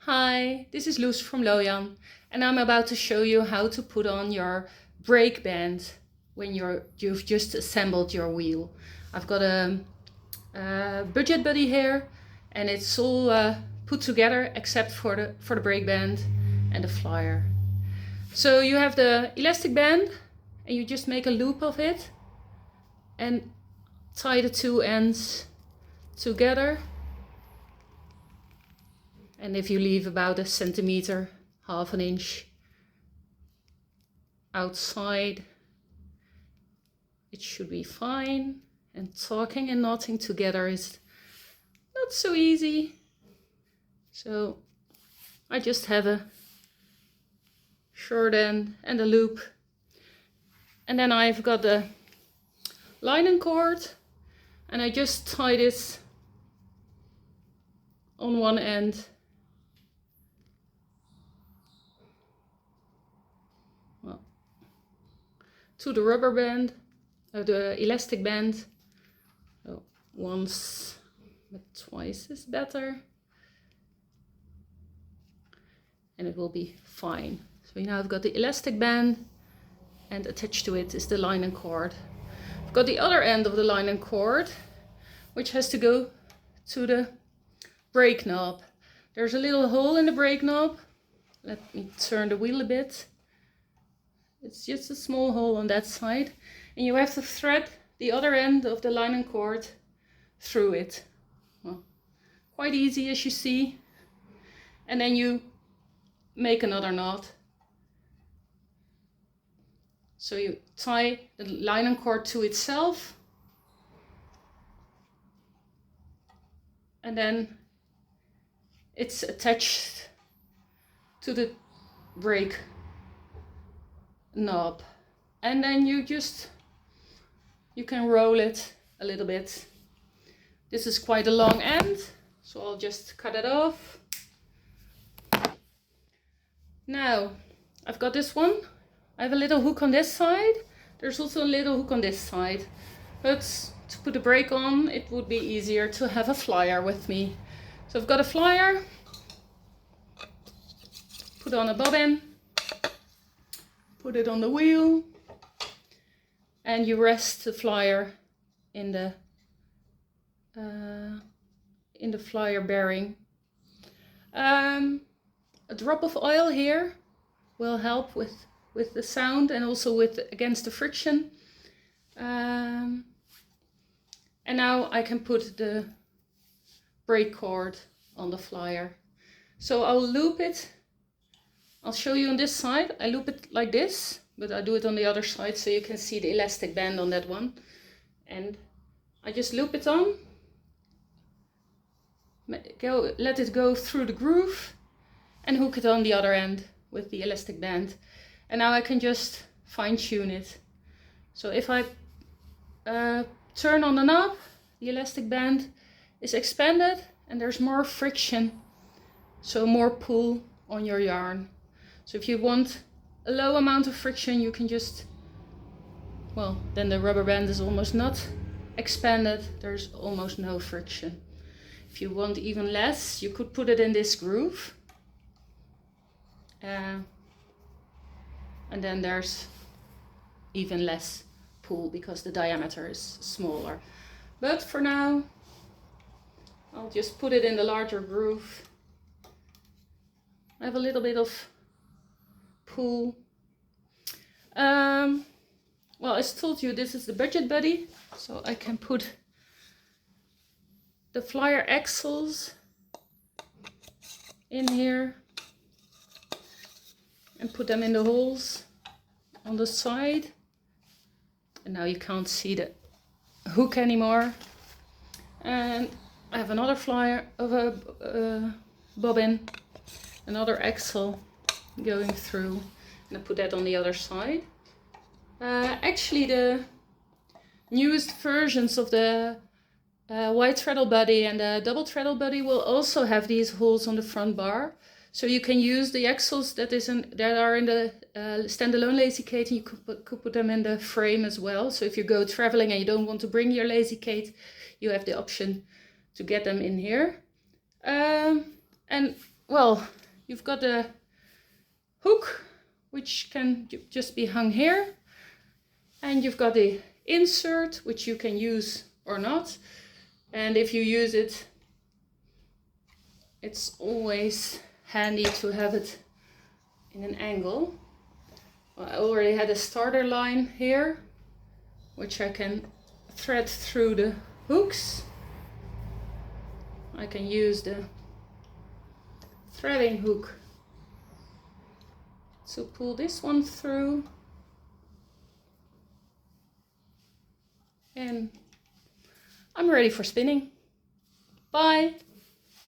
Hi, this is Loes from Lojan, and I'm about to show you how to put on your brake band when you've just assembled your wheel. I've got a Budget Buddy here, and it's all put together except for the brake band and the flyer. So you have the elastic band, and you just make a loop of it and tie the two ends together. And if you leave about a centimeter, half an inch outside, it should be fine. And talking and knotting together is not so easy. So I just have a short end and a loop. And then I've got the linen cord, and I just tie this on one end. To the rubber band, the elastic band. So once, but twice is better, and it will be fine. So now I've got the elastic band, and attached to it is the linen cord. I've got the other end of the linen cord, which has to go to the brake knob. There's a little hole in the brake knob. Let me turn the wheel a bit. It's just a small hole on that side, and you have to thread the other end of the linen cord through it. Well, quite easy, as you see. And then you make another knot. So you tie the linen cord to itself, and then it's attached to the brake knob, and then you can roll it a little bit. This is quite a long end, so I'll just cut it off. Now I've got this one. I have a little hook on this side. There's also a little hook on this side, but to put the brake on, it would be easier to have a flyer with me. So I've got a flyer, put on a bobbin, put it on the wheel, and you rest the flyer in the flyer bearing. A drop of oil here will help with the sound, and also against the friction. And now I can put the brake cord on the flyer. So I'll loop it. I'll show you on this side. I loop it like this, but I do it on the other side so you can see the elastic band on that one. And I just loop it on, let it go through the groove, and hook it on the other end with the elastic band. And now I can just fine tune it. So if I turn on the knob, the elastic band is expanded and there's more friction, so more pull on your yarn. So if you want a low amount of friction, you can just, well, then the rubber band is almost not expanded. There's almost no friction. If you want even less, you could put it in this groove. And then there's even less pull because the diameter is smaller. But for now, I'll just put it in the larger groove. I have a little bit of pull. Well, as told you, this is the Budget Buddy, so I can put the flyer axles in here and put them in the holes on the side. And now you can't see the hook anymore. And I have another flyer of a bobbin, another axle going through, and I put that on the other side. Actually, the newest versions of the white treadle buddy and the double treadle buddy will also have these holes on the front bar. So you can use the axles that are in the standalone lazy kate, and you could put them in the frame as well. So if you go traveling and you don't want to bring your lazy kate, you have the option to get them in here. And well, you've got the hook, which can just be hung here. And you've got the insert, which you can use or not. And if you use it, it's always handy to have it in an angle. Well, I already had a starter line here, which I can thread through the hooks. I can use the threading hook to pull this one through. And I'm ready for spinning. Bye!